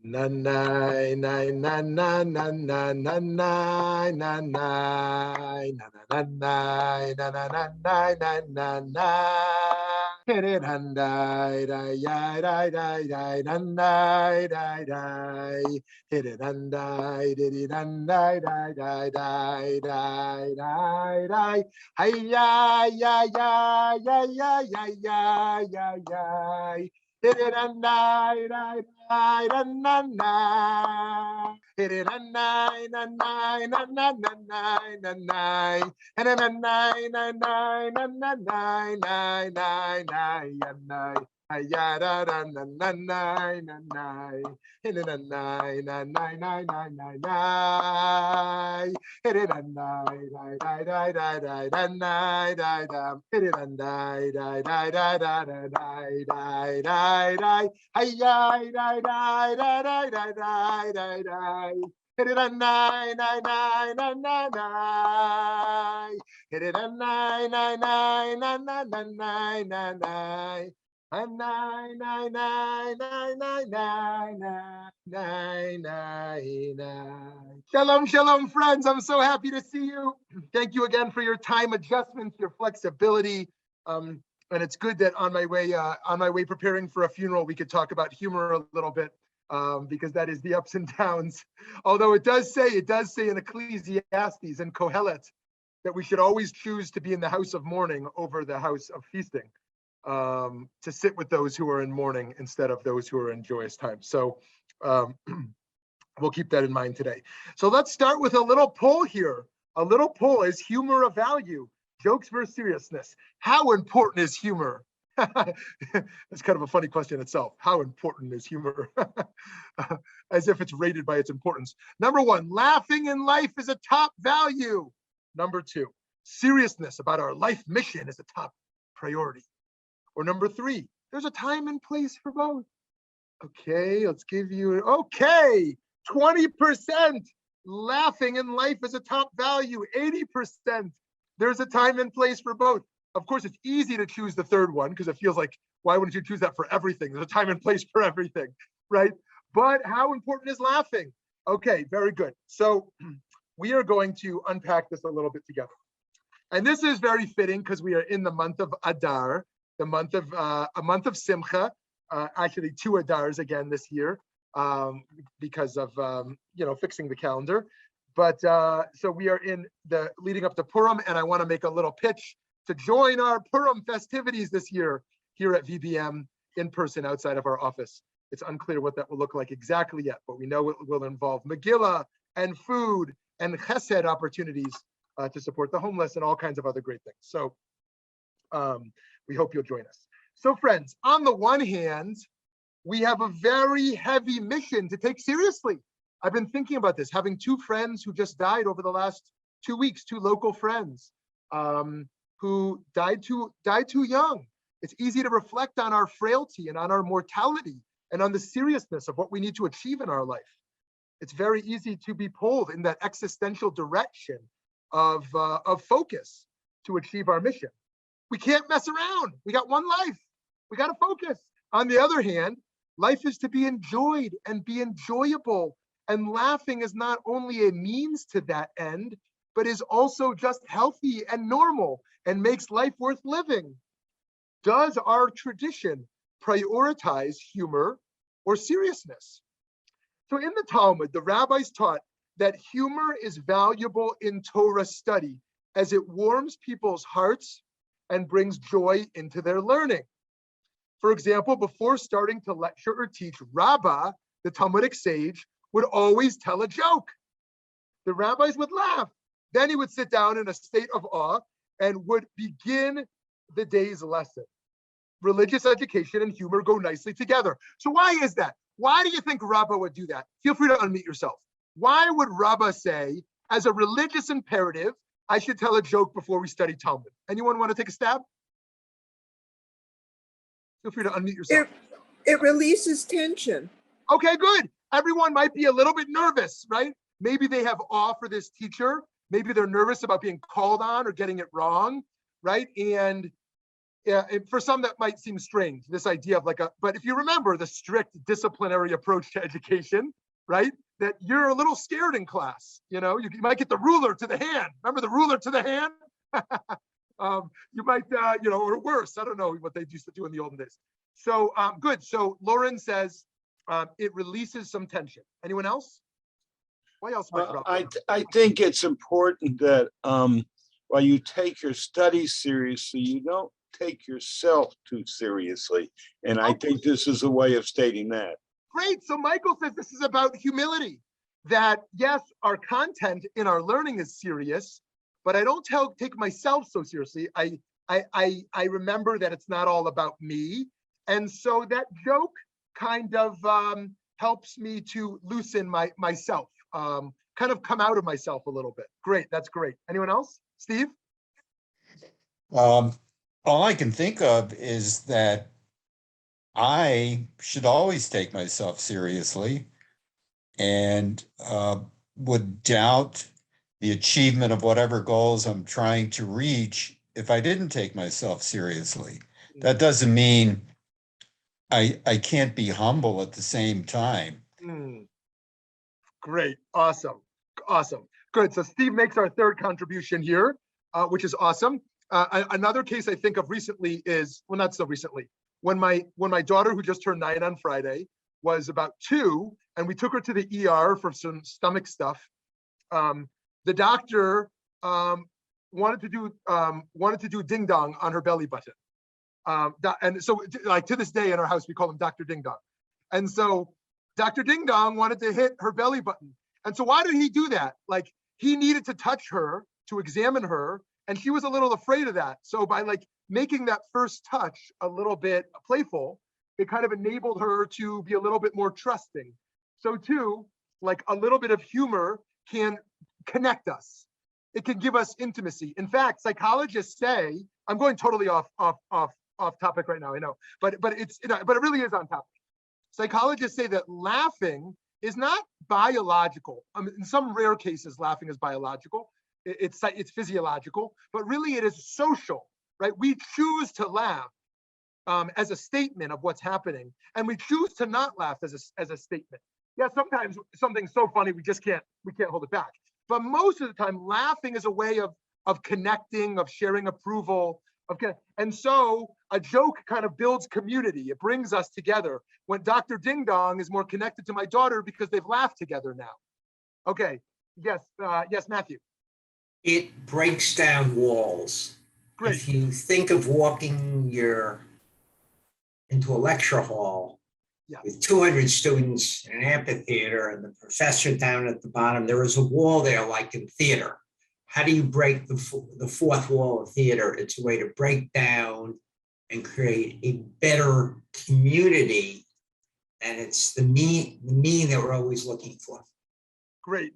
Nanai, nai, nanai, nanai, nanai, nanai, nanai, nanai, nanai. Hit it, handai, dai, dai, dai, dai, dai, dandai, dai, dai. Hit it, handai, diddy, dandai, dai, dai, dai, dai, dai, dai. Hi, ya, ya, ya, ya, ya, ya, ya, ya, ya. Hit it, handai, dai, dai, dandai. Hit it, handai, dandai, dandai, dandai, dandai. And then a nine, nine, nine, nine, nine, nine, nine, nine, nine, nine. Ayada, nine, nine, nine, nine, nine. And then a nine, nine, nine, nine, nine, nine, nine. Hit it a nine, nine, nine, nine, nine, nine, nine, nine, nine. Hit it a nine, nine, nine, nine, nine, nine, nine, nine, nine. Ayay, nine, nine, nine, nine, nine, nine, nine, nine. Hit it a nine, nine, nine, nine, nine, nine. Hit it a nine, nine, nine, nine, nine, nine, nine, nine, nine. A nine, nine, nine, nine, nine, nine, nine, nine, nine. Shalom, shalom, friends. I'm so happy to see you. Thank you again for your time adjustments, your flexibility. And it's good that on my way preparing for a funeral, we could talk about humor a little bit. Because that is the ups and downs. Although it does say in Ecclesiastes and Kohelet that we should always choose to be in the house of mourning over the house of feasting, to sit with those who are in mourning instead of those who are in joyous times. So we'll keep that in mind today. So let's start with a little poll here. A little poll: is humor a value? Jokes versus seriousness. How important is humor? That's kind of a funny question itself. How important is humor? As if it's rated by its importance. Number one, laughing in life is a top value. Number two, seriousness about our life mission is a top priority. Or number three, there's a time and place for both. Okay, let's give you, 20%. Laughing in life is a top value. 80%. There's a time and place for both. Of course, it's easy to choose the third one because it feels like, why wouldn't you choose that for everything? There's a time and place for everything, right? But how important is laughing? Okay, very good. So we are going to unpack this a little bit together. And this is very fitting because we are in the month of Adar, a month of Simcha, actually 2 Adars again this year, because of fixing the calendar. But so we are in the leading up to Purim, and I want to make a little pitch to join our Purim festivities this year here at VBM in person outside of our office. It's unclear what that will look like exactly yet, but we know it will involve Megillah and food and chesed opportunities to support the homeless and all kinds of other great things. So we hope you'll join us. So friends, on the one hand, we have a very heavy mission to take seriously. I've been thinking about this, having 2 friends who just died over the last 2 weeks, 2 local friends. Who died too young. It's easy to reflect on our frailty and on our mortality and on the seriousness of what we need to achieve in our life. It's very easy to be pulled in that existential direction of focus to achieve our mission. We can't mess around. We got one life. We got to focus. On the other hand, life is to be enjoyed and be enjoyable. And laughing is not only a means to that end, but is also just healthy and normal and makes life worth living. Does our tradition prioritize humor or seriousness? So in the Talmud, the rabbis taught that humor is valuable in Torah study as it warms people's hearts and brings joy into their learning. For example, before starting to lecture or teach, Rabbah, the Talmudic sage, would always tell a joke. The rabbis would laugh. Then he would sit down in a state of awe and would begin the day's lesson. Religious education and humor go nicely together. So why is that? Why do you think Rabbah would do that? Feel free to unmute yourself. Why would Rabbah say, as a religious imperative, I should tell a joke before we study Talmud? Anyone want to take a stab? Feel free to unmute yourself. It releases tension. Okay, good. Everyone might be a little bit nervous, right? Maybe they have awe for this teacher. Maybe they're nervous about being called on or getting it wrong, right? And for some that might seem strange, this idea of but if you remember the strict disciplinary approach to education, right? That you're a little scared in class, you might get the ruler to the hand. Remember the ruler to the hand? You might, or worse, I don't know what they used to do in the olden days. So good. So Lauren says it releases some tension. Anyone else? Why else? I think it's important that while you take your studies seriously, you don't take yourself too seriously. And I think this is a way of stating that. Great. So Michael says this is about humility, that yes, our content in our learning is serious, but I don't take myself so seriously. I remember that it's not all about me. And so that joke kind of helps me to loosen myself, kind of come out of myself a little bit. Great. That's great. Anyone else? Steve? All I can think of is that I should always take myself seriously and would doubt the achievement of whatever goals I'm trying to reach if I didn't take myself seriously. That doesn't mean I can't be humble at the same time. Great. Awesome. Good. So Steve makes our third contribution here, which is awesome. Another case I think of recently is, well, not so recently, when my daughter, who just turned 9 on Friday, was about 2, and we took her to the ER for some stomach stuff. The doctor wanted to do ding dong on her belly button. And so to this day in our house, we call him Dr. Ding Dong. And so Dr. Ding Dong wanted to hit her belly button. And so why did he do that? He needed to touch her to examine her, and she was a little afraid of that. So by making that first touch a little bit playful, it kind of enabled her to be a little bit more trusting. So too, a little bit of humor can connect us. It can give us intimacy. In fact, psychologists say, I'm going totally off topic right now, I know, but it really is on topic. Psychologists say that laughing is not biological. In some rare cases, laughing is biological. It's physiological, but really it is social, right? We choose to laugh as a statement of what's happening, and we choose to not laugh as a statement. Yeah, sometimes something's so funny we can't hold it back. But most of the time, laughing is a way of connecting, of sharing approval, and so a joke kind of builds community. It brings us together. When Dr. Ding Dong is more connected to my daughter because they've laughed together now. Okay, yes, Matthew. It breaks down walls. Great. If you think of walking into a lecture hall with 200 students in an amphitheater and the professor down at the bottom, there is a wall there like in theater. How do you break the fourth wall of theater? It's a way to break down and create a better community. And it's the meaning that we're always looking for. Great.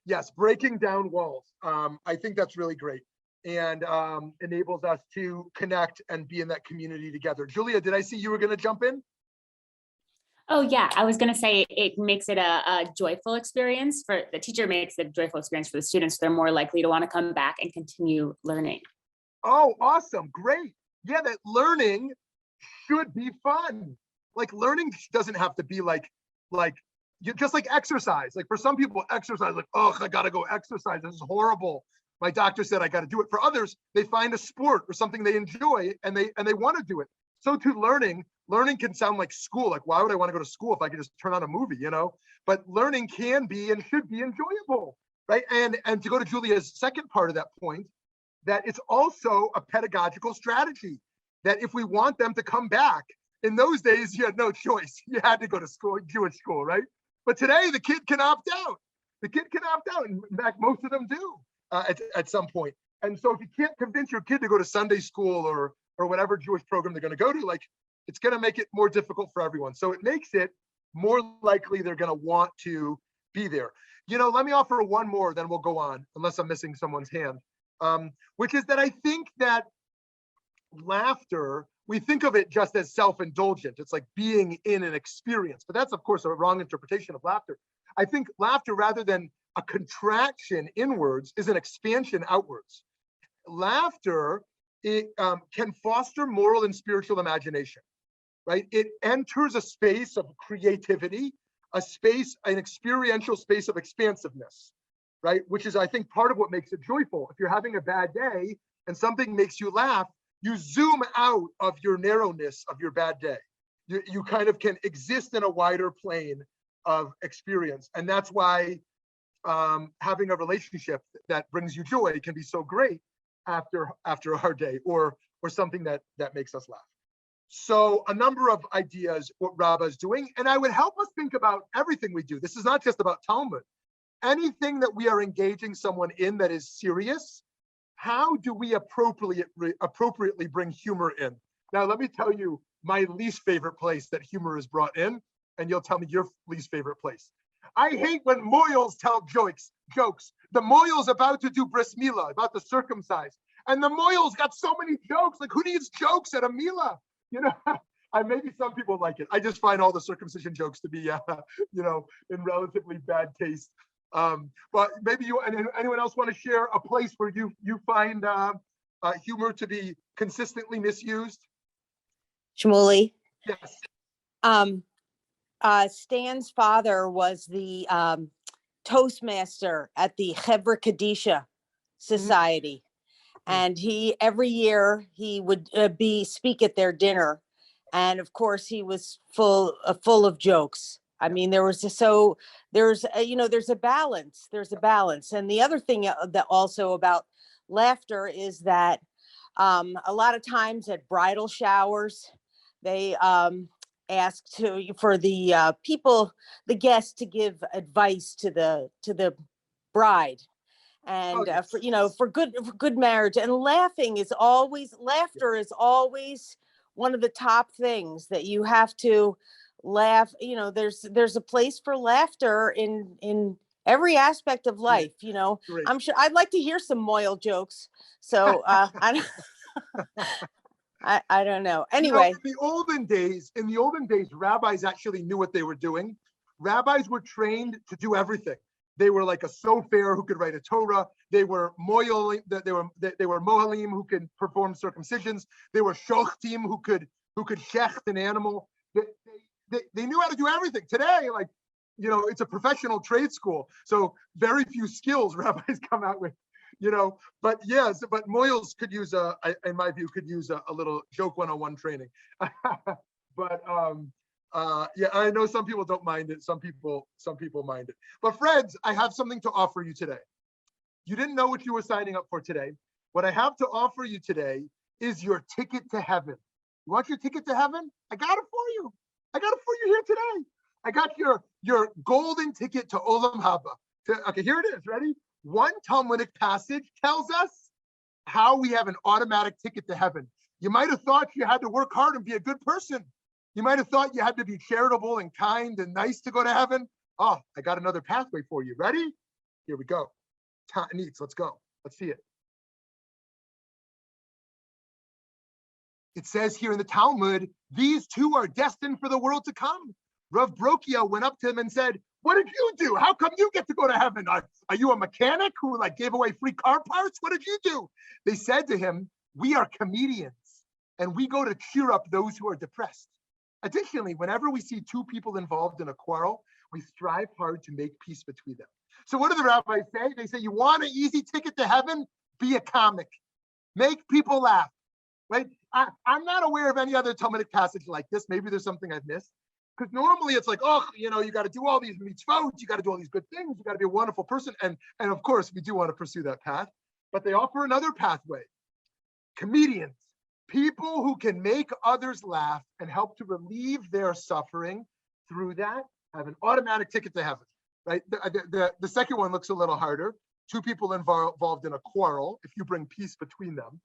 Yes, breaking down walls. I think that's really great, and enables us to connect and be in that community together. Julia, did I see you were going to jump in? Oh yeah, I was going to say it makes it a joyful experience for the teacher, makes it a joyful experience for the students. They're more likely to want to come back and continue learning. Oh, awesome. Great. Yeah, that learning should be fun. Learning doesn't have to be just like exercise. For some people, exercise, oh, I got to go exercise. This is horrible. My doctor said I got to do it. For others, they find a sport or something they enjoy and they want to do it. So too, learning can sound like school. Why would I want to go to school if I could just turn on a movie, But learning can be and should be enjoyable, right? And to go to Julia's second part of that point, that it's also a pedagogical strategy, that if we want them to come back, in those days, you had no choice. You had to go to school, Jewish school, right? But today, the kid can opt out. And in fact, most of them do at some point. And so if you can't convince your kid to go to Sunday school or whatever Jewish program they're going to go to, it's going to make it more difficult for everyone. So it makes it more likely they're going to want to be there. Let me offer one more, then we'll go on, unless I'm missing someone's hand, which is that I think that laughter, we think of it just as self-indulgent. It's like being in an experience, but that's of course a wrong interpretation of laughter. I think laughter, rather than a contraction inwards, is an expansion outwards. Laughter it can foster moral and spiritual imagination, right? It enters a space of creativity, an experiential space of expansiveness, right? Which is, I think, part of what makes it joyful. If you're having a bad day and something makes you laugh, you zoom out of your narrowness of your bad day. You kind of can exist in a wider plane of experience. And that's why having a relationship that brings you joy can be so great after a hard day, or something that makes us laugh. So a number of ideas what Rabbi's doing, and I would help us think about everything we do. This is not just about Talmud. Anything that we are engaging someone in that is serious, how do we appropriately bring humor in? Now, let me tell you my least favorite place that humor is brought in, and you'll tell me your least favorite place. I hate when moyals tell jokes. The moyal's about to do bris milah, about to circumcise, and the moyal's got so many jokes. Like, who needs jokes at a milah? You know, maybe some people like it. I just find all the circumcision jokes to be, in relatively bad taste. But maybe anyone else want to share a place where you find humor to be consistently misused? Shmuly. Yes. Stan's father was the Toastmaster at the Chevra Kadisha Society. And every year he would speak at their dinner. And of course he was full of jokes. I mean, there's a balance. And the other thing that also about laughter is that a lot of times at bridal showers, they ask for the guests to give advice to the bride. And for good marriage, and laughter is always one of the top things that you have to laugh. There's a place for laughter in every aspect of life. Great. I'm sure I'd like to hear some moil jokes. So I don't know. Anyway, in the olden days, rabbis actually knew what they were doing. Rabbis were trained to do everything. They were like a sofer who could write a Torah. They were mohalim, who could perform circumcisions. They were shochtim who could shecht an animal. They knew how to do everything. Today, it's a professional trade school, so very few skills rabbis come out with. But yes, but moyals could use in my view, a little joke 101 training. But I know some people don't mind it. Some people mind it. But friends, I have something to offer you today. You didn't know what you were signing up for today. What I have to offer you today is your ticket to heaven. You want your ticket to heaven? I got it for you. Here today. I got your golden ticket to Olam Haba. Okay, here it is. Ready? One Talmudic passage tells us how we have an automatic ticket to heaven. You might have thought you had to work hard and be a good person. You might have thought you had to be charitable and kind and nice to go to heaven. Oh, I got another pathway for you. Ready? Here we go. Ta'anitz, let's go. Let's see it. It says here in the Talmud, these two are destined for the world to come. Rav Brokia went up to him and said, what did you do? How come you get to go to heaven? Are you a mechanic who gave away free car parts? What did you do? They said to him, we are comedians and we go to cheer up those who are depressed. Additionally, whenever we see two people involved in a quarrel, we strive hard to make peace between them. So what do the rabbis say? They say, you want an easy ticket to heaven? Be a comic. Make people laugh, right? I'm not aware of any other Talmudic passage like this. Maybe there's something I've missed. Because normally it's like, you got to do all these mitzvot, you got to do all these good things, you got to be a wonderful person. And of course, we do want to pursue that path. But they offer another pathway. Comedians. People who can make others laugh and help to relieve their suffering through that have an automatic ticket to heaven, right? The second one looks a little harder. Two people involved in a quarrel, if you bring peace between them.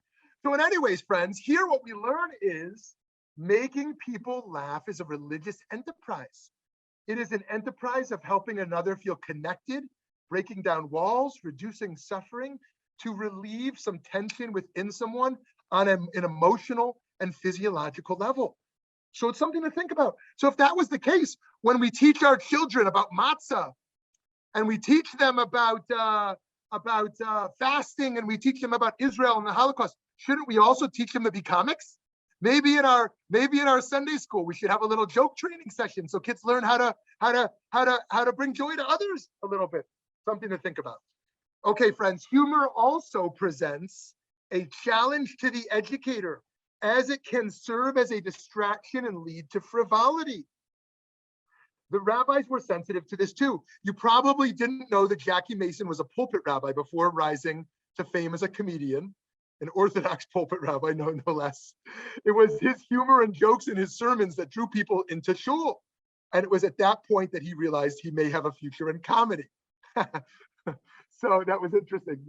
So in anyways, friends, here what we learn is making people laugh is a religious enterprise. It is an enterprise of helping another feel connected, breaking down walls, reducing suffering, to relieve some tension within someone on an emotional and physiological level. So it's something to think about. So if that was the case, when we teach our children about matzah, and we teach them about fasting, and we teach them about Israel and the Holocaust, shouldn't we also teach them to be comics? Maybe in our Sunday school, we should have a little joke training session so kids learn how to bring joy to others a little bit. Something to think about. Okay, friends, humor also presents a challenge to the educator, as it can serve as a distraction and lead to frivolity. The rabbis were sensitive to this too. You probably didn't know that Jackie Mason was a pulpit rabbi before rising to fame as a comedian, an Orthodox pulpit rabbi, no less. It was his humor and jokes in his sermons that drew people into shul. And it was at that point that he realized he may have a future in comedy. So that was interesting,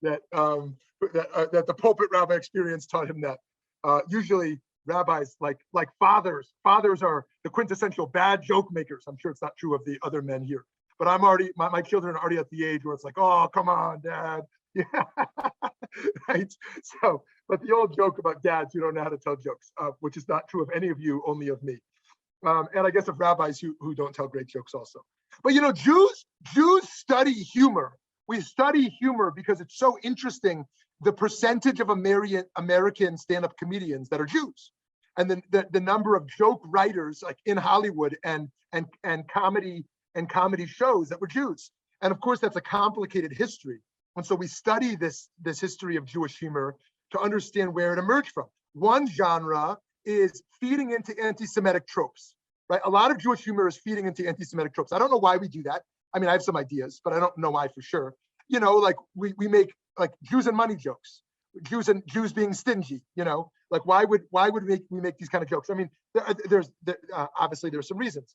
that the pulpit rabbi experience taught him that. Usually rabbis, like fathers are the quintessential bad joke makers. I'm sure it's not true of the other men here, but I'm already, my children are already at the age where it's like, oh, come on, dad. Yeah, right. So, but the old joke about dads who don't know how to tell jokes, which is not true of any of you, only of me. And I guess of rabbis who don't tell great jokes also. But Jews study humor. We study humor because it's so interesting, the percentage of American stand-up comedians that are Jews, and the number of joke writers like in Hollywood and comedy shows that were Jews. And of course, that's a complicated history. And so we study this history of Jewish humor to understand where it emerged from. One genre is feeding into anti-Semitic tropes, right? A lot of Jewish humor is feeding into anti-Semitic tropes. I don't know why we do that. I mean, I have some ideas, but I don't know why for sure. Like we make like Jews and money jokes, Jews being stingy, like why would we make these kind of jokes? I mean, there's obviously there's some reasons.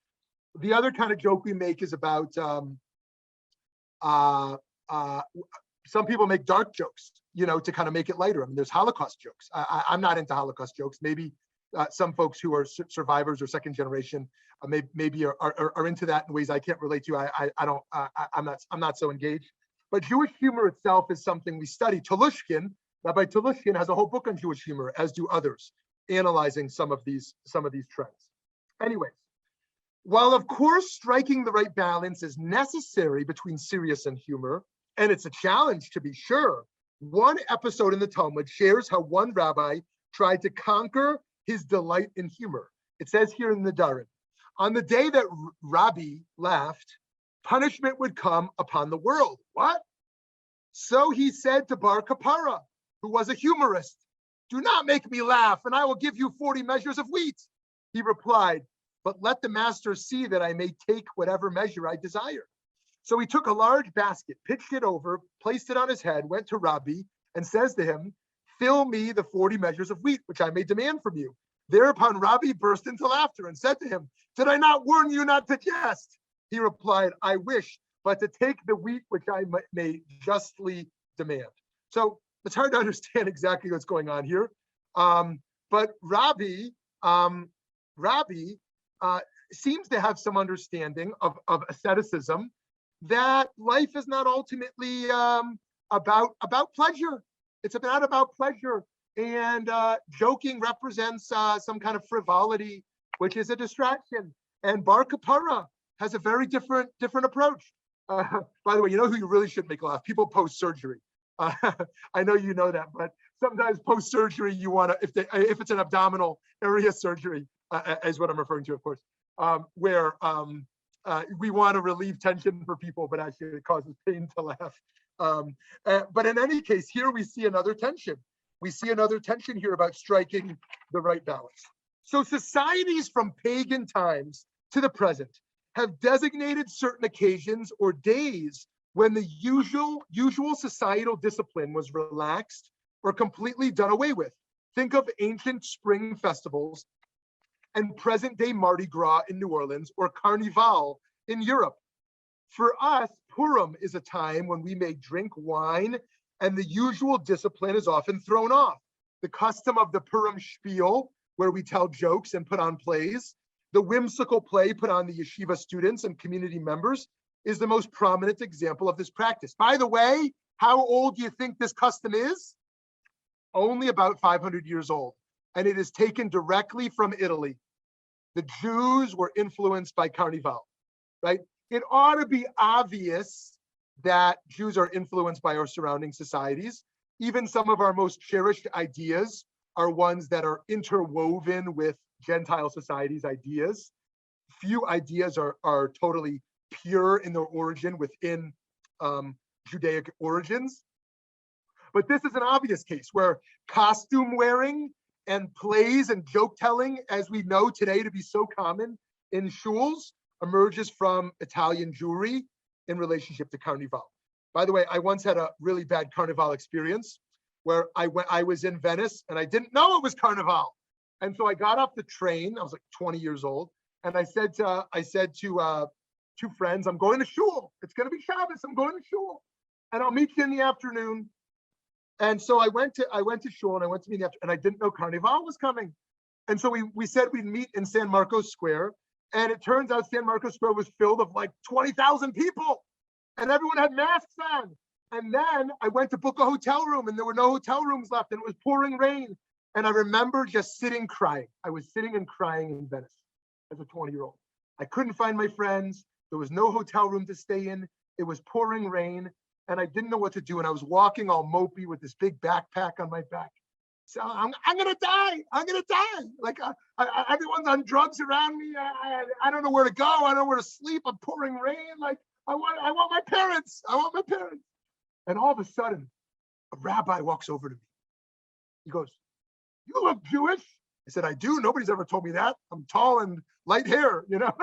The other kind of joke we make is about some people make dark jokes, to kind of make it lighter. I mean, there's Holocaust jokes. I'm not into Holocaust jokes. Maybe some folks who are survivors or second generation maybe are into that in ways I can't relate to. I'm not so engaged. But Jewish humor itself is something we study. Rabbi Tolushkin has a whole book on Jewish humor, as do others, analyzing some of these trends. Anyways, while of course striking the right balance is necessary between serious and humor, and it's a challenge to be sure, one episode in the Talmud shares how one rabbi tried to conquer his delight in humor. It says here in the Darin, on the day that Rabbi laughed, punishment would come upon the world. What? So he said to Bar Kapara, who was a humorist, do not make me laugh, and I will give you 40 measures of wheat. He replied, but let the master see that I may take whatever measure I desire. So he took a large basket, pitched it over, placed it on his head, went to Rabbi, and says to him, fill me the 40 measures of wheat, which I may demand from you. Thereupon Rabbi burst into laughter and said to him, did I not warn you not to jest? He replied, I wish, but to take the wheat which I may justly demand. So it's hard to understand exactly what's going on here. But Rabbi seems to have some understanding of asceticism, that life is not ultimately about pleasure. It's not about pleasure. And joking represents some kind of frivolity, which is a distraction. And Bar Kapara has a very different approach. By the way, who you really should make laugh? People post-surgery. I know you know that, but sometimes post-surgery, you want to, if it's an abdominal area surgery, is what I'm referring to, of course, where we want to relieve tension for people, but actually it causes pain to laugh. But in any case, here we see another tension. We see another tension here about striking the right balance. So societies from pagan times to the present have designated certain occasions or days when the usual societal discipline was relaxed or completely done away with. Think of ancient spring festivals and present-day Mardi Gras in New Orleans or Carnival in Europe. For us, Purim is a time when we may drink wine and the usual discipline is often thrown off. The custom of the Purim spiel, where we tell jokes and put on plays, the whimsical play put on the yeshiva students and community members, is the most prominent example of this practice. By the way, how old do you think this custom is? Only about 500 years old, and it is taken directly from Italy. The Jews were influenced by Carnival, right? It ought to be obvious that Jews are influenced by our surrounding societies, even some of our most cherished ideas are ones that are interwoven with Gentile society's ideas. Few ideas are totally pure in their origin within Judaic origins. But this is an obvious case where costume wearing and plays and joke telling, as we know today to be so common in shuls, emerges from Italian Jewry in relationship to Carnival. By the way, I once had a really bad Carnival experience where I was in Venice and I didn't know it was Carnival. And so I got off the train, I was like 20 years old, and I said to two friends, I'm going to shul. It's going to be Shabbos, I'm going to shul. And I'll meet you in the afternoon. And so I went to shul and I went to meet in the afternoon, and I didn't know Carnival was coming. And so we said we'd meet in San Marcos Square. And it turns out San Marcos Square was filled of like 20,000 people. And everyone had masks on. And then I went to book a hotel room and there were no hotel rooms left and it was pouring rain. And I remember just sitting crying. I was sitting and crying in Venice as a 20-year-old. I couldn't find my friends. There was no hotel room to stay in. It was pouring rain and I didn't know what to do. And I was walking all mopey with this big backpack on my back. So I'm gonna die. I'm gonna die. Like everyone's on drugs around me. I don't know where to go. I don't know where to sleep. I'm pouring rain. Like I want my parents. I want my parents. And all of a sudden, a rabbi walks over to me. He goes, "You look Jewish." I said, "I do. Nobody's ever told me that. I'm tall and light hair, you know,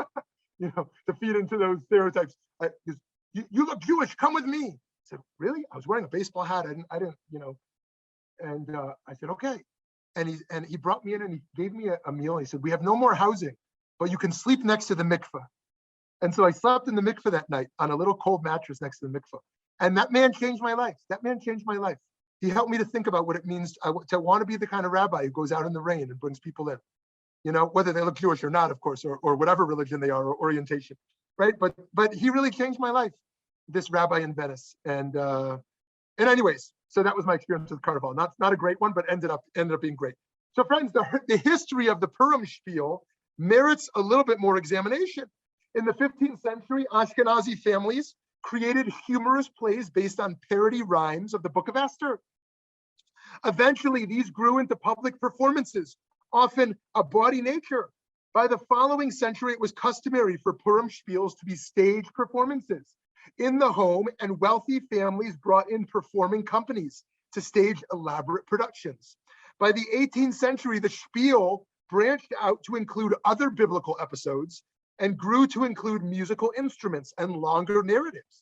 to feed into those stereotypes." He goes, you look Jewish. Come with me. I said, "Really?" I was wearing a baseball hat. I didn't, And I said, "Okay." And he brought me in and he gave me a meal. He said, "We have no more housing, but you can sleep next to the mikveh." And so I slept in the mikveh that night on a little cold mattress next to the mikveh. And that man changed my life. That man changed my life. He helped me to think about what it means to want to be the kind of rabbi who goes out in the rain and brings people in, whether they look Jewish or not, of course, or whatever religion they are or orientation, right? But he really changed my life, this rabbi in Venice. And anyways, so that was my experience with Carnival. Not a great one, but ended up being great. So friends, the history of the Purim spiel merits a little bit more examination. In the 15th century, Ashkenazi families created humorous plays based on parody rhymes of the Book of Esther. Eventually, these grew into public performances, often a bawdy nature. By the following century, it was customary for Purim spiels to be stage performances in the home, and wealthy families brought in performing companies to stage elaborate productions. By the 18th century, the spiel branched out to include other biblical episodes and grew to include musical instruments and longer narratives.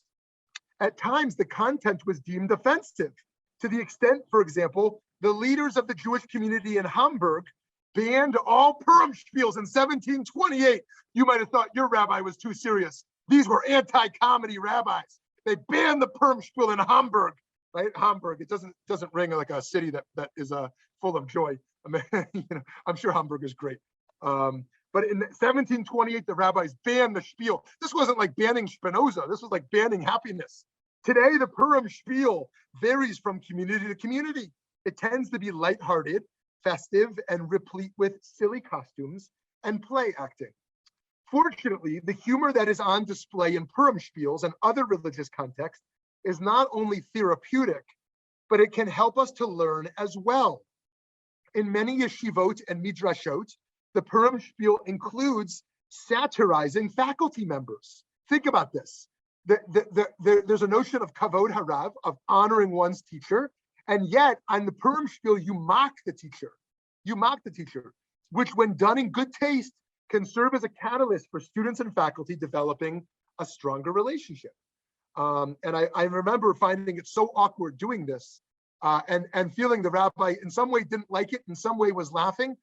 At times, the content was deemed offensive, to the extent, for example, the leaders of the Jewish community in Hamburg banned all Purim spiels in 1728. You might have thought your rabbi was too serious. These were anti-comedy rabbis. They banned the Purim spiel in Hamburg, right? Hamburg. It doesn't ring like a city that is full of joy. I mean, I'm sure Hamburg is great. But in 1728, the rabbis banned the spiel. This wasn't like banning Spinoza. This was like banning happiness. Today, the Purim spiel varies from community to community. It tends to be lighthearted, festive, and replete with silly costumes and play acting. Fortunately, the humor that is on display in Purim spiels and other religious contexts is not only therapeutic, but it can help us to learn as well. In many yeshivot and midrashot, the Purim spiel includes satirizing faculty members. Think about this. There's a notion of kavod harav, of honoring one's teacher, and yet on the Purim spiel, you mock the teacher. You mock the teacher, which when done in good taste, can serve as a catalyst for students and faculty developing a stronger relationship. And I remember finding it so awkward doing this and feeling the rabbi in some way didn't like it, in some way was laughing,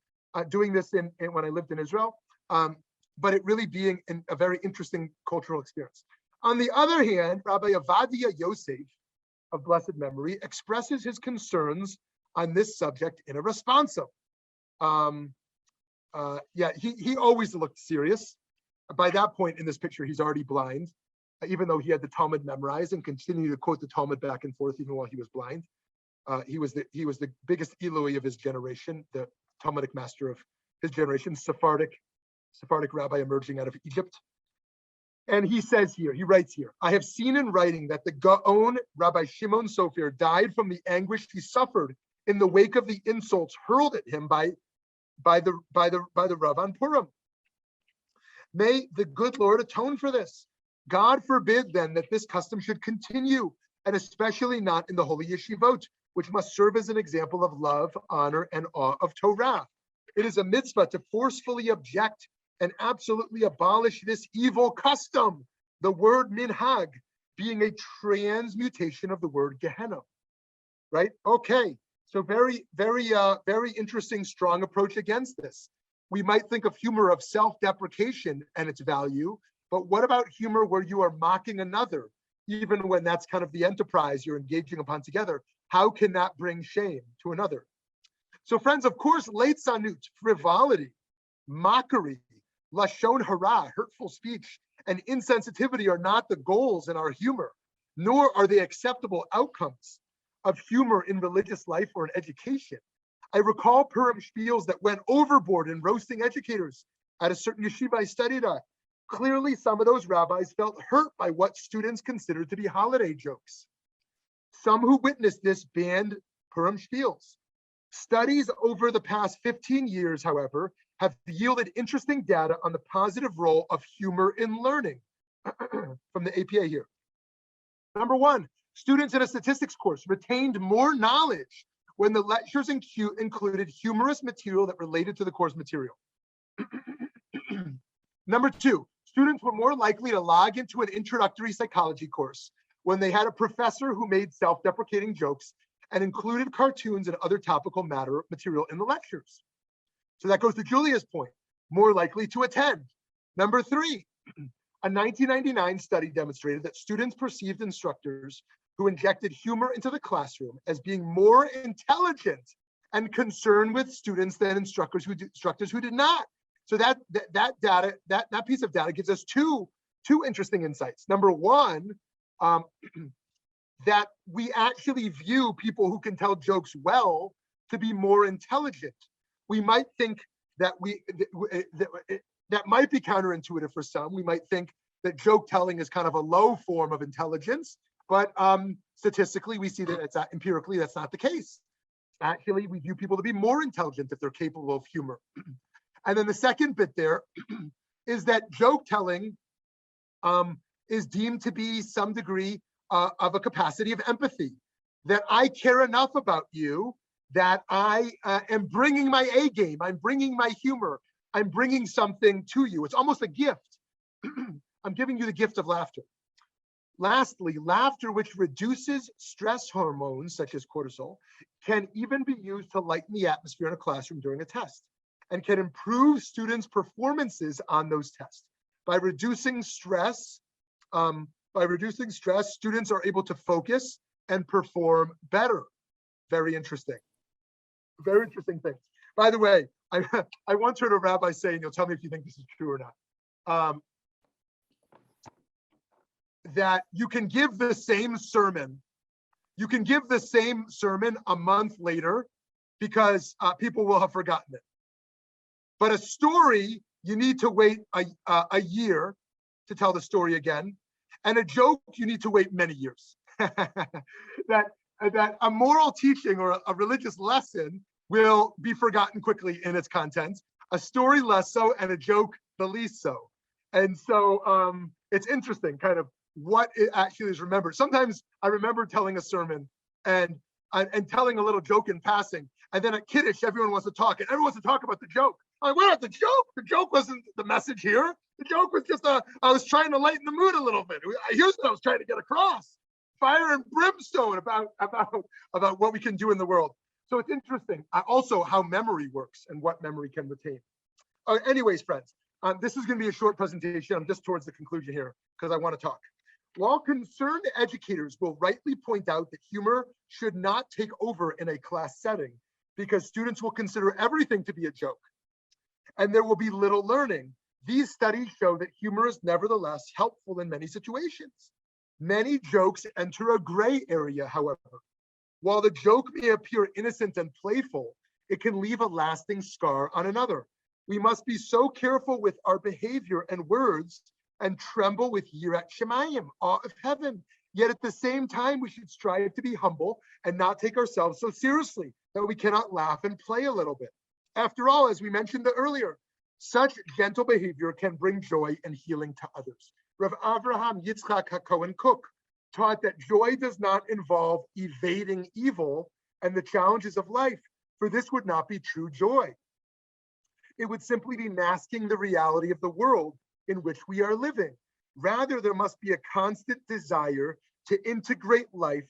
doing this when I lived in Israel, but it really being a very interesting cultural experience. On the other hand, Rabbi Avadia Yosef of blessed memory expresses his concerns on this subject in a responso. He always looked serious. By that point in this picture, he's already blind, even though he had the Talmud memorized and continued to quote the Talmud back and forth even while he was blind. He was the biggest Eloi of his generation, the Talmudic master of his generation, Sephardic rabbi emerging out of Egypt. And he says here, he writes here, I have seen in writing that the Gaon Rabbi Shimon Sofer died from the anguish he suffered in the wake of the insults hurled at him by the Rav on Purim. May the good Lord atone for this. God forbid then that this custom should continue, and especially not in the holy yeshivot, which must serve as an example of love, honor, and awe of Torah. It is a mitzvah to forcefully object and absolutely abolish this evil custom, the word minhag being a transmutation of the word Gehenna, right? Okay, so very interesting, strong approach against this. We might think of humor of self-deprecation and its value, but what about humor where you are mocking another, even when that's kind of the enterprise you're engaging upon together? How can that bring shame to another? So friends, of course, leitzanut, frivolity, mockery, lashon hara, hurtful speech, and insensitivity are not the goals in our humor, nor are they acceptable outcomes of humor in religious life or in education. I recall Purim spiels that went overboard in roasting educators at a certain yeshiva I studied at. Clearly, some of those rabbis felt hurt by what students considered to be holiday jokes. Some who witnessed this banned Purim spiels. Studies over the past 15 years, however, have yielded interesting data on the positive role of humor in learning from the APA here. Number one, students in a statistics course retained more knowledge when the lectures included humorous material that related to the course material. Number two, students were more likely to log into an introductory psychology course when they had a professor who made self-deprecating jokes and included cartoons and other topical material in the lectures. So that goes to Julia's point, more likely to attend. Number three, a 1999 study demonstrated that students perceived instructors who injected humor into the classroom as being more intelligent and concerned with students than instructors who did not. So that piece of data gives us two interesting insights. Number one, that we actually view people who can tell jokes well to be more intelligent. We might think that that might be counterintuitive for some. We might think that joke telling is kind of a low form of intelligence, but statistically, we see that it's empirically, that's not the case. Actually, we view people to be more intelligent if they're capable of humor. And then the second bit there is that joke telling is deemed to be some degree of a capacity of empathy, that I care enough about you that I am bringing my A game, I'm bringing my humor, I'm bringing something to you. It's almost a gift. I'm giving you the gift of laughter. Lastly, laughter, which reduces stress hormones such as cortisol, can even be used to lighten the atmosphere in a classroom during a test and can improve students' performances on those tests. By reducing stress, students are able to focus and perform better. Very interesting. Very interesting thing. By the way, I once heard a rabbi say, and you'll tell me if you think this is true or not, that you can give the same sermon a month later because people will have forgotten it. But a story, you need to wait a year to tell the story again. And a joke, you need to wait many years. that a moral teaching or a religious lesson will be forgotten quickly in its content. A story less so, and a joke the least so. And so it's interesting kind of what it actually is remembered. Sometimes I remember telling a sermon and telling a little joke in passing, and then at Kiddush, everyone wants to talk, and everyone wants to talk about the joke. I'm like, what, the joke? The joke wasn't the message here. The joke was just I was trying to lighten the mood a little bit. Here's what I was trying to get across. Fire and brimstone about what we can do in the world. So it's interesting. Also how memory works and what memory can retain. Anyways, friends, this is going to be a short presentation. I'm just towards the conclusion here because I want to talk. While concerned educators will rightly point out that humor should not take over in a class setting because students will consider everything to be a joke and there will be little learning, these studies show that humor is nevertheless helpful in many situations. Many jokes enter a gray area, however. While the joke may appear innocent and playful, it can leave a lasting scar on another. We must be so careful with our behavior and words and tremble with yirat shamayim, awe of heaven. Yet at the same time, we should strive to be humble and not take ourselves so seriously that we cannot laugh and play a little bit. After all, as we mentioned earlier, such gentle behavior can bring joy and healing to others. Rav Avraham Yitzchak HaKohen Kook taught that joy does not involve evading evil and the challenges of life, for this would not be true joy. It would simply be masking the reality of the world in which we are living. Rather, there must be a constant desire to integrate life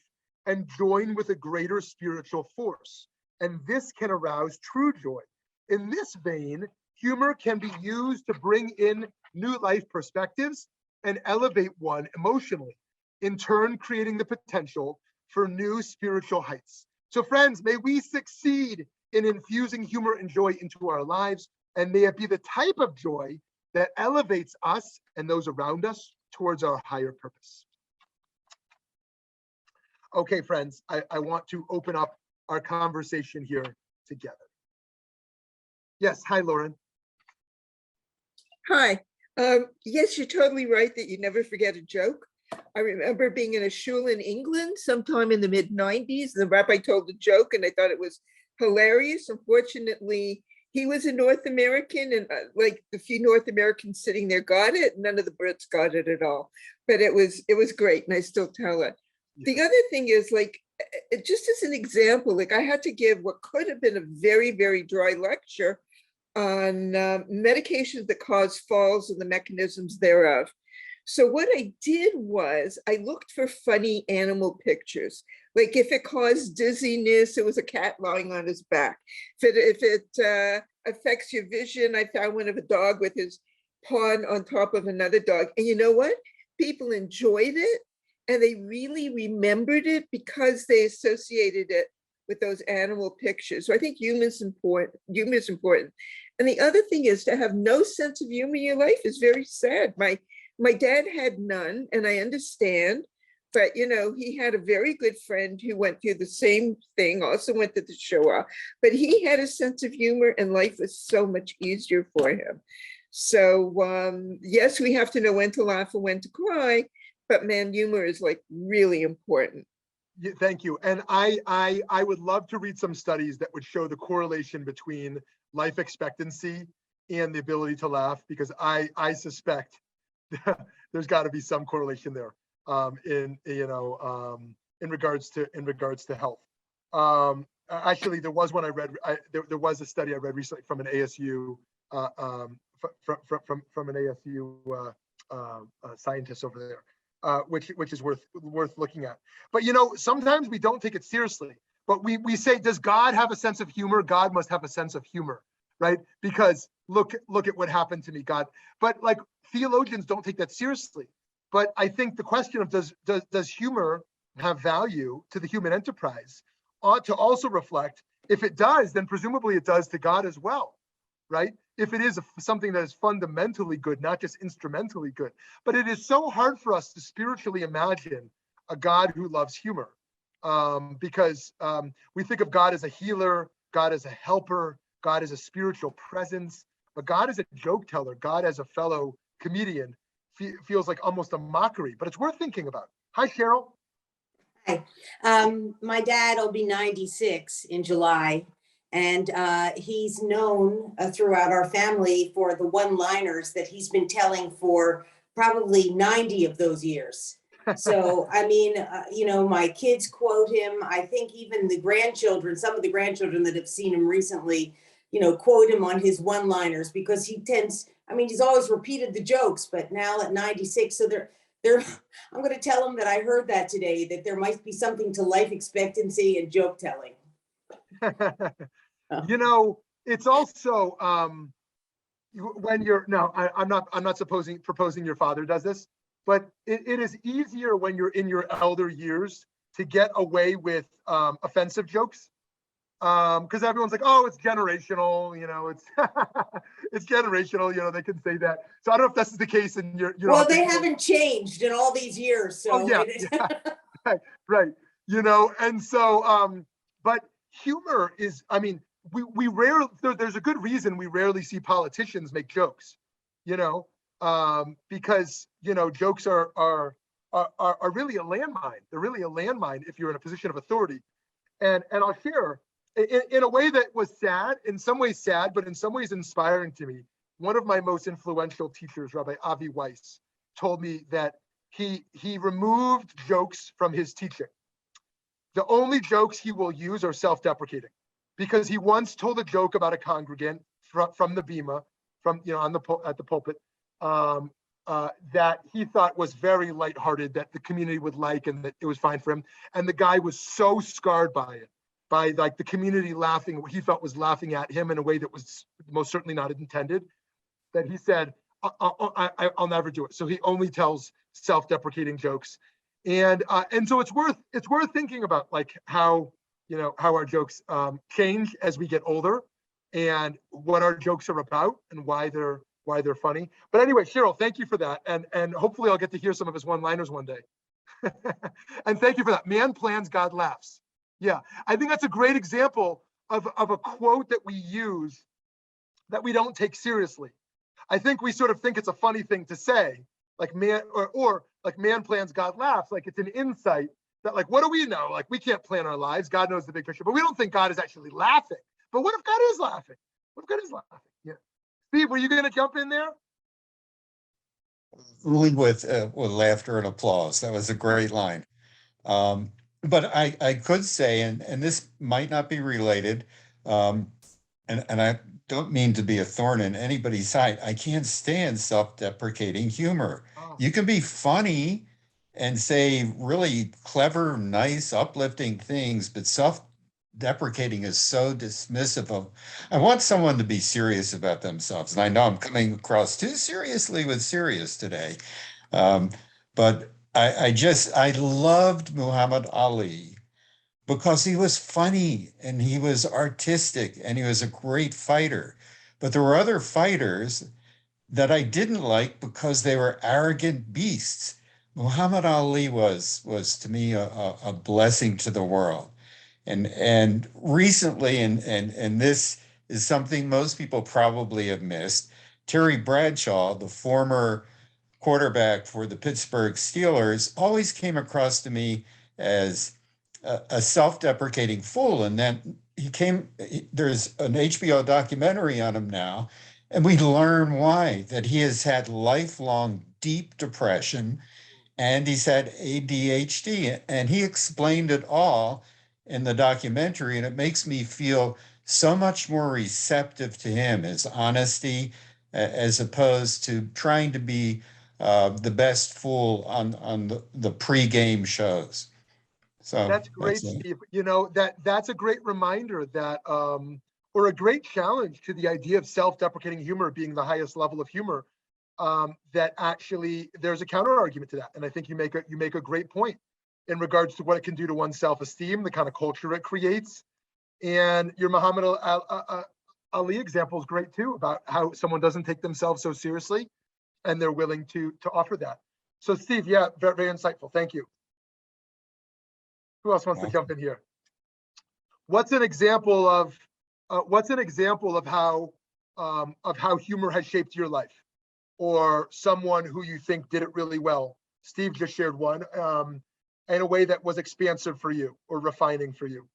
and join with a greater spiritual force. And this can arouse true joy. In this vein, humor can be used to bring in new life perspectives and elevate one emotionally, in turn creating the potential for new spiritual heights. So friends, may we succeed in infusing humor and joy into our lives, and may it be the type of joy that elevates us and those around us towards our higher purpose. Okay, friends, I want to open up our conversation here together. Yes, hi, Lauren. Hi. Yes, you're totally right that you never forget a joke. I remember being in a shul in England sometime in the mid-90s. The rabbi told a joke and I thought it was hilarious. Unfortunately, he was a North American, and like the few North Americans sitting there got it. None of the Brits got it at all. But it was great, and I still tell it. The other thing is, like, just as an example, like I had to give what could have been a very, very dry lecture on medications that cause falls and the mechanisms thereof. So what I did was I looked for funny animal pictures. Like if it caused dizziness, it was a cat lying on his back. If it affects your vision, I found one of a dog with his paw on top of another dog. And you know what? People enjoyed it and they really remembered it because they associated it with those animal pictures. So I think humor is important. And the other thing is to have no sense of humor in your life is very sad. My dad had none, and I understand, but you know, he had a very good friend who went through the same thing, also went to the Shoah, but he had a sense of humor and life was so much easier for him. So yes, we have to know when to laugh and when to cry, but man, humor is like really important. Yeah, thank you. And I would love to read some studies that would show the correlation between life expectancy and the ability to laugh, because I suspect there's got to be some correlation there in regards to health. Actually, there was one I read. There was a study I read recently from an ASU from an ASU scientist over there, which is worth looking at. But you know, sometimes we don't take it seriously. But we say, does God have a sense of humor? God must have a sense of humor, right? Because look at what happened to me, God. But like theologians don't take that seriously. But I think the question of does humor have value to the human enterprise ought to also reflect, if it does, then presumably it does to God as well, right? If it is something that is fundamentally good, not just instrumentally good. But it is so hard for us to spiritually imagine a God who loves humor, because we think of God as a healer, God as a helper, God as a spiritual presence, but God as a joke teller, God as a fellow comedian feels like almost a mockery, but it's worth thinking about. Hi, Cheryl. Hi. My dad will be 96 in July, and he's known throughout our family for the one-liners that he's been telling for probably 90 of those years. So, I mean, you know, my kids quote him. I think even the grandchildren, some of the grandchildren that have seen him recently, you know, quote him on his one-liners, because he tends, I mean, he's always repeated the jokes, but now at 96, so I'm going to tell him that I heard that today, that there might be something to life expectancy and joke telling. You know, it's also when you're, no, I'm not proposing your father does this, but it is easier when you're in your elder years to get away with offensive jokes. Because everyone's like, oh, it's generational, you know, it's it's generational, you know, they can say that. So I don't know if this is the case in your, you know. Well, they haven't changed in all these years. So oh, yeah. Right. You know, and so, but humor is, I mean, we rarely, there's a good reason we rarely see politicians make jokes, you know. because jokes are really a landmine. They're really a landmine if you're in a position of authority. And I'll share in a way that was sad, in some ways sad, but in some ways inspiring to me. One of my most influential teachers, Rabbi Avi Weiss, told me that he removed jokes from his teaching. The only jokes he will use are self-deprecating, because he once told a joke about a congregant from the bima, at the pulpit, that he thought was very lighthearted, that the community would like, and that it was fine for him. And the guy was so scarred by it, by like the community laughing, what he felt was laughing at him in a way that was most certainly not intended, that he said, I'll never do it. So he only tells self-deprecating jokes. And so it's worth thinking about, like, how our jokes change as we get older, and what our jokes are about, and why they're funny. But anyway, Cheryl, thank you for that. And hopefully I'll get to hear some of his one-liners one day. And thank you for that. Man plans, God laughs. Yeah, I think that's a great example of a quote that we use that we don't take seriously. I think we sort of think it's a funny thing to say, like man, or like man plans, God laughs. Like it's an insight that, like, what do we know? Like, we can't plan our lives. God knows the big picture, but we don't think God is actually laughing. But what if God is laughing? What if God is laughing? Yeah. Steve, were you going to jump in there? Only with laughter and applause. That was a great line. But I could say, and this might not be related, and I don't mean to be a thorn in anybody's side. I can't stand self-deprecating humor. Oh. You can be funny and say really clever, nice, uplifting things, but self-deprecating is so dismissive of. I want someone to be serious about themselves, and I know I'm coming across too seriously with serious today, but I loved Muhammad Ali because he was funny and he was artistic and he was a great fighter. But there were other fighters that I didn't like because they were arrogant beasts. Muhammad Ali was to me a blessing to the world. And recently, and this is something most people probably have missed, Terry Bradshaw, the former quarterback for the Pittsburgh Steelers, always came across to me as a self-deprecating fool. And then there's an HBO documentary on him now, and we learn why, that he has had lifelong deep depression and he's had ADHD, and he explained it all in the documentary. And it makes me feel so much more receptive to him, his honesty, as opposed to trying to be the best fool on the pre-game shows. So that's great, Steve. That's a great reminder that, or a great challenge to the idea of self-deprecating humor being the highest level of humor. That actually there's a counter argument to that, and I think you make a great point in regards to what it can do to one's self-esteem, the kind of culture it creates. And your Muhammad Ali example is great too, about how someone doesn't take themselves so seriously, and they're willing to offer that. So Steve, yeah, very, very insightful. Thank you. Who else wants to jump in here? What's an example of how humor has shaped your life, or someone who you think did it really well? Steve just shared one, in a way that was expansive for you or refining for you.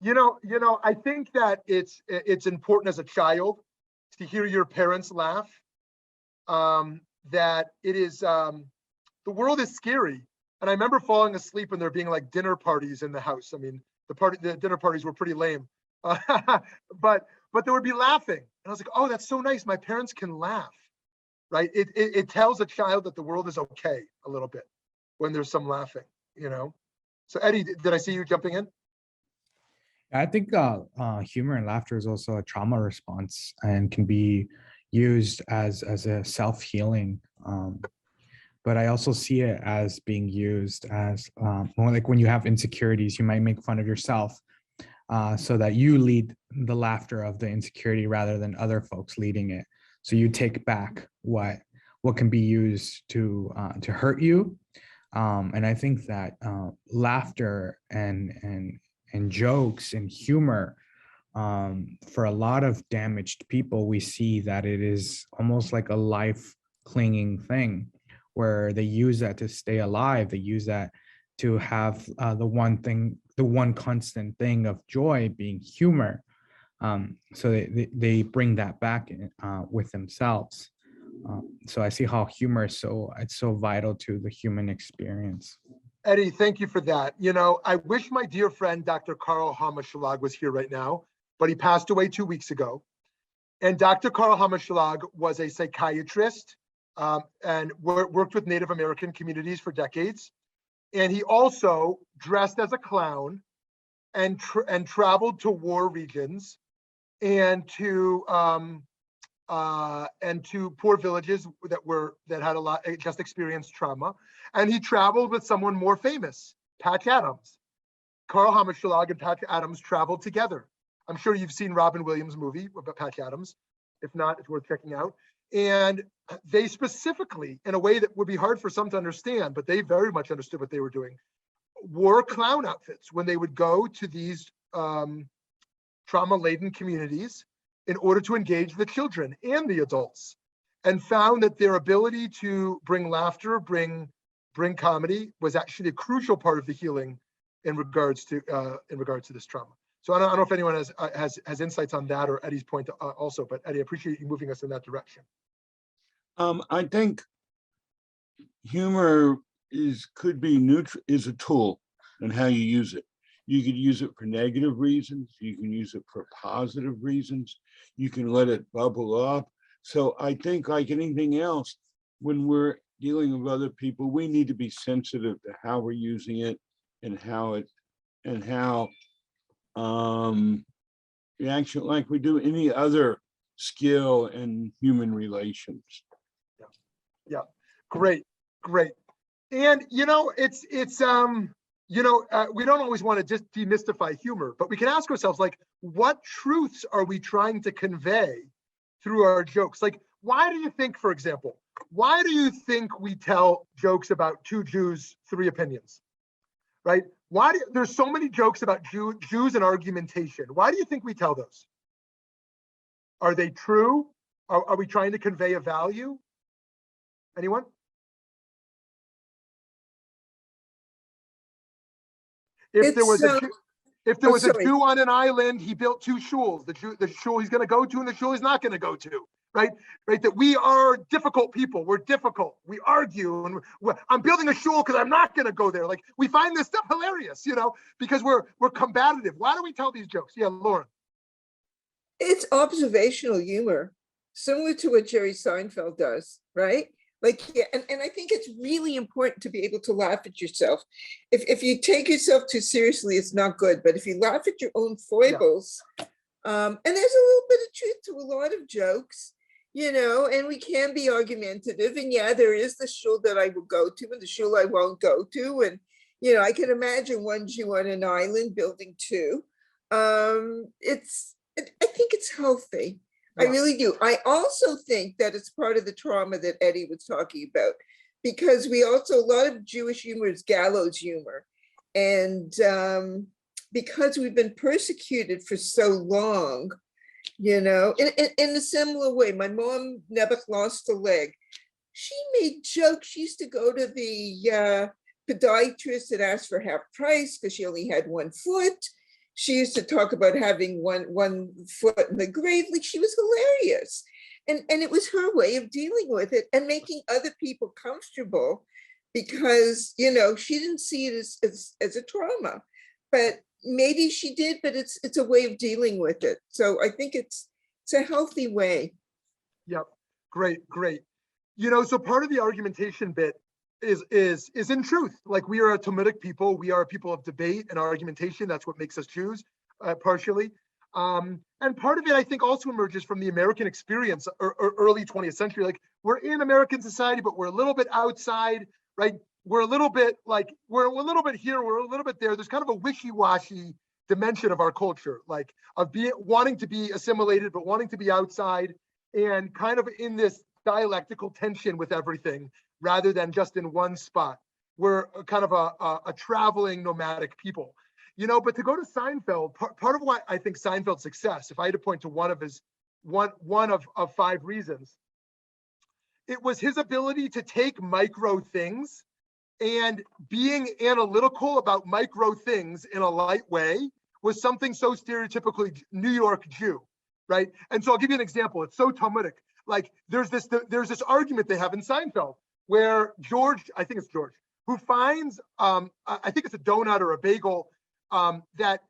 I think that it's important as a child to hear your parents laugh. That it is, the world is scary. And I remember falling asleep and there being like dinner parties in the house. I mean, the dinner parties were pretty lame, but there would be laughing. And I was like, oh, that's so nice. My parents can laugh, right? It tells a child that the world is okay a little bit when there's some laughing, So Eddie, did I see you jumping in? I think humor and laughter is also a trauma response and can be used as a self-healing. But I also see it as being used as more like when you have insecurities, you might make fun of yourself so that you lead the laughter of the insecurity rather than other folks leading it. So you take back what can be used to hurt you. And I think that laughter and jokes and humor for a lot of damaged people, we see that it is almost like a life clinging thing where they use that to stay alive. They use that to have the one constant thing of joy being humor. So they bring that back with themselves. So I see how humor is so vital to the human experience. Eddie, thank you for that. I wish my dear friend, Dr. Karl Hammerschlag was here right now, but he passed away 2 weeks ago. And Dr. Karl Hammerschlag was a psychiatrist and worked with Native American communities for decades. And he also dressed as a clown and traveled to war regions and to poor villages that had just experienced trauma. And he traveled with someone more famous, Patch Adams. Karl Hammerschlag and Patch Adams traveled together. I'm sure you've seen Robin Williams' movie about Patch Adams. If not, it's worth checking out. And they specifically, in a way that would be hard for some to understand, but they very much understood what they were doing, wore clown outfits when they would go to these trauma-laden communities in order to engage the children and the adults, and found that their ability to bring laughter, bring comedy was actually a crucial part of the healing in regards to this trauma. So I don't know if anyone has insights on that or Eddie's point also, but Eddie, I appreciate you moving us in that direction. I think humor could be neutral, is a tool, and how you use it. You could use it for negative reasons. You can use it for positive reasons. You can let it bubble up. So I think, like anything else, when we're dealing with other people, we need to be sensitive to how we're using it and how reaction, like we do any other skill in human relations. Yeah, great. And we don't always want to just demystify humor, but we can ask ourselves, like, what truths are we trying to convey through our jokes? Like, why do you think, for example, we tell jokes about 2 Jews, 3 opinions, right? There's so many jokes about Jews and argumentation. Why do you think we tell those? Are they true? Are we trying to convey a value? Anyone? If there was a Jew on an island, he built 2 shuls, the shul he's going to go to and the shul he's not going to go to, right? That we are difficult people. We're difficult. We argue, and I'm building a shul because I'm not going to go there. Like, we find this stuff hilarious, because we're combative. Why do we tell these jokes? Yeah, Lauren. It's observational humor, similar to what Jerry Seinfeld does, right? Like, yeah, and I think it's really important to be able to laugh at yourself. If you take yourself too seriously, it's not good. But if you laugh at your own foibles, and there's a little bit of truth to a lot of jokes, and we can be argumentative. And yeah, there is the shul that I will go to and the shul I won't go to. And, I can imagine one Jew on an island building 2. I think it's healthy. I really do. I also think that it's part of the trauma that Eddie was talking about, because a lot of Jewish humor is gallows humor. And because we've been persecuted for so long, in a similar way, my mom never lost a leg. She made jokes. She used to go to the podiatrist and ask for half price because she only had 1 foot. She used to talk about having one foot in the grave. Like, she was hilarious. And it was her way of dealing with it and making other people comfortable, because, she didn't see it as a trauma, but maybe she did, but it's a way of dealing with it. So I think it's a healthy way. Yep. Great. So part of the argumentation bit is in truth, like, we are a Talmudic people. We are a people of debate and argumentation. That's what makes us Jews, partially. And part of it, I think, also emerges from the American experience, or early 20th century. Like, we're in American society, but we're a little bit outside, right? We're a little bit here, we're a little bit there. There's kind of a wishy-washy dimension of our culture, like, of wanting to be assimilated, but wanting to be outside, and kind of in this dialectical tension with everything, rather than just in one spot. We're kind of a traveling nomadic people. But to go to Seinfeld, part of why I think Seinfeld's success, if I had to point to one of 5 reasons, it was his ability to take micro things and being analytical about micro things in a light way was something so stereotypically New York Jew, right? And so I'll give you an example. It's so Talmudic. Like there's this argument they have in Seinfeld where George, I think it's George, who finds, I think it's a donut or a bagel that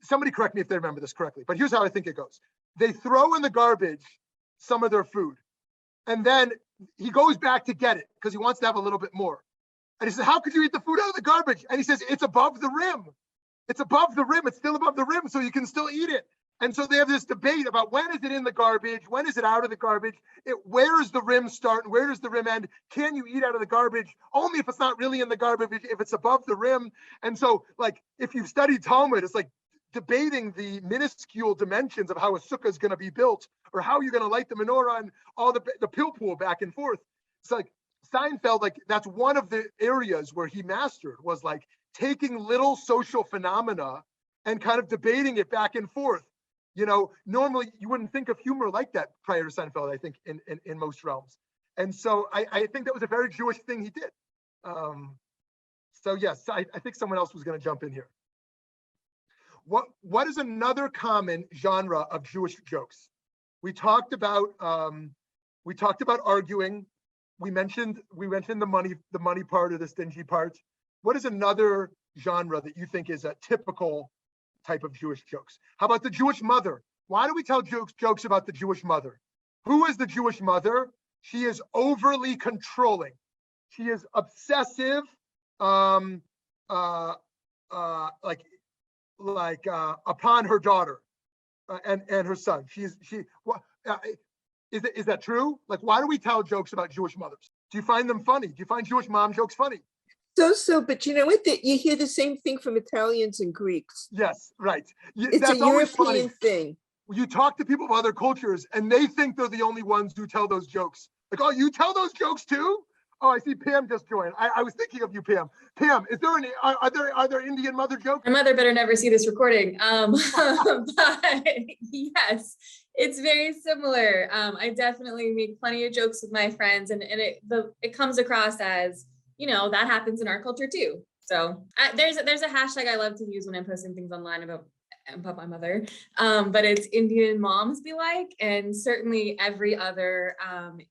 somebody correct me if they remember this correctly, but here's how I think it goes. They throw in the garbage some of their food, and then he goes back to get it because he wants to have a little bit more. And he says, how could you eat the food out of the garbage? And he says, it's above the rim. It's above the rim. It's still above the rim, so you can still eat it. And so they have this debate about when is it in the garbage? When is it out of the garbage? Where does the rim start and where does the rim end? Can you eat out of the garbage? Only if it's not really in the garbage, if it's above the rim. And so, like, if you've studied Talmud, it's like debating the minuscule dimensions of how a sukkah is going to be built or how you're going to light the menorah and all the pilpul back and forth. It's like Seinfeld, like that's one of the areas where he mastered, was like taking little social phenomena and kind of debating it back and forth. Normally you wouldn't think of humor like that prior to Seinfeld, I think, in most realms. And so I think that was a very Jewish thing he did. So yes, I think someone else was going to jump in here. What is another common genre of Jewish jokes? We talked about arguing. We mentioned the money part or the stingy part. What is another genre that you think is a typical type of Jewish jokes? How about the Jewish mother? Why do we tell jokes about the Jewish mother? Who is the Jewish mother? She is overly controlling. She is obsessive, upon her daughter and her son. Is that true? Like, why do we tell jokes about Jewish mothers? Do you find them funny? Do you find Jewish mom jokes funny? So, but you know what? You hear the same thing from Italians and Greeks. Yes, right. It's that's a European thing. You talk to people of other cultures and they think they're the only ones who tell those jokes. Like, oh, you tell those jokes too? Oh, I see Pam just joined. I was thinking of you, Pam. Pam, are there Indian mother jokes? My mother better never see this recording. But yes, it's very similar. I definitely make plenty of jokes with my friends, and it comes across as, that happens in our culture too. So there's a hashtag I love to use when I'm posting things online about my mother, but it's Indian moms be like, and certainly every other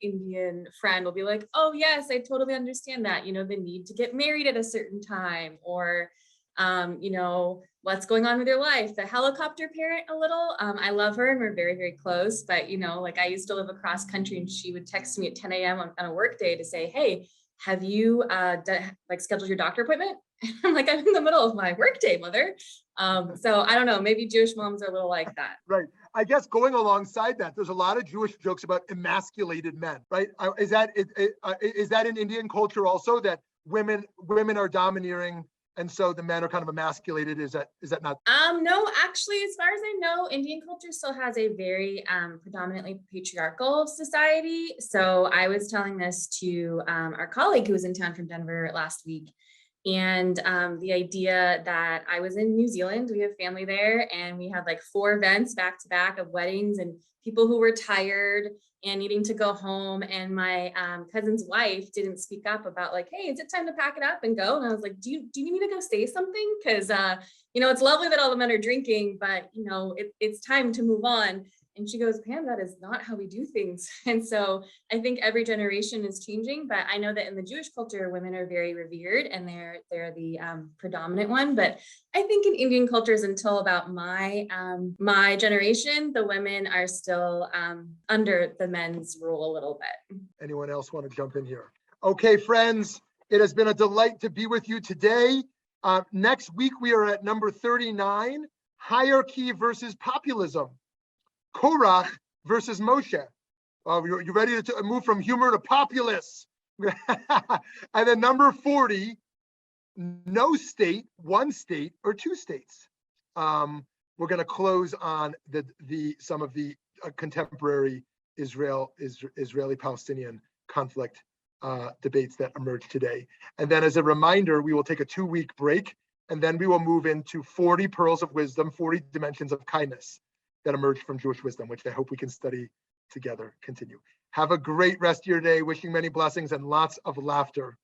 Indian friend will be like, oh yes, I totally understand that, the need to get married at a certain time, or what's going on with your life, the helicopter parent a little. I love her and we're very, very close, but like I used to live across country and she would text me at 10 a.m. on a work day to say, hey, have you scheduled your doctor appointment? I'm like, I'm in the middle of my workday, mother. So I don't know, maybe Jewish moms are a little like that. Right. I guess going alongside that, there's a lot of Jewish jokes about emasculated men, right? Is that in Indian culture also, that women are domineering and so the men are kind of emasculated? Is that not? No, actually, as far as I know, Indian culture still has a very predominantly patriarchal society. So I was telling this to our colleague who was in town from Denver last week. And the idea that I was in New Zealand, we have family there, and we had like 4 events back to back of weddings and people who were tired and needing to go home. And my cousin's wife didn't speak up about like, hey, is it time to pack it up and go? And I was like, do you need me to go say something? Because, it's lovely that all the men are drinking, but, it's time to move on. And she goes, Pam, that is not how we do things. And so I think every generation is changing, but I know that in the Jewish culture, women are very revered and they're the predominant one. But I think in Indian cultures, until about my generation, the women are still under the men's rule a little bit. Anyone else want to jump in here? Okay, friends, it has been a delight to be with you today. Next week, we are at number 39, hierarchy versus populism. Korach versus Moshe. You ready to move from humor to populace? And then number 40, no state, one state, or two states. We're going to close on some of the contemporary Israeli-Palestinian conflict debates that emerged today. And then as a reminder, we will take a 2-week break, and then we will move into 40 pearls of wisdom, 40 dimensions of kindness that emerged from Jewish wisdom, which I hope we can study together, continue. Have a great rest of your day, wishing many blessings and lots of laughter.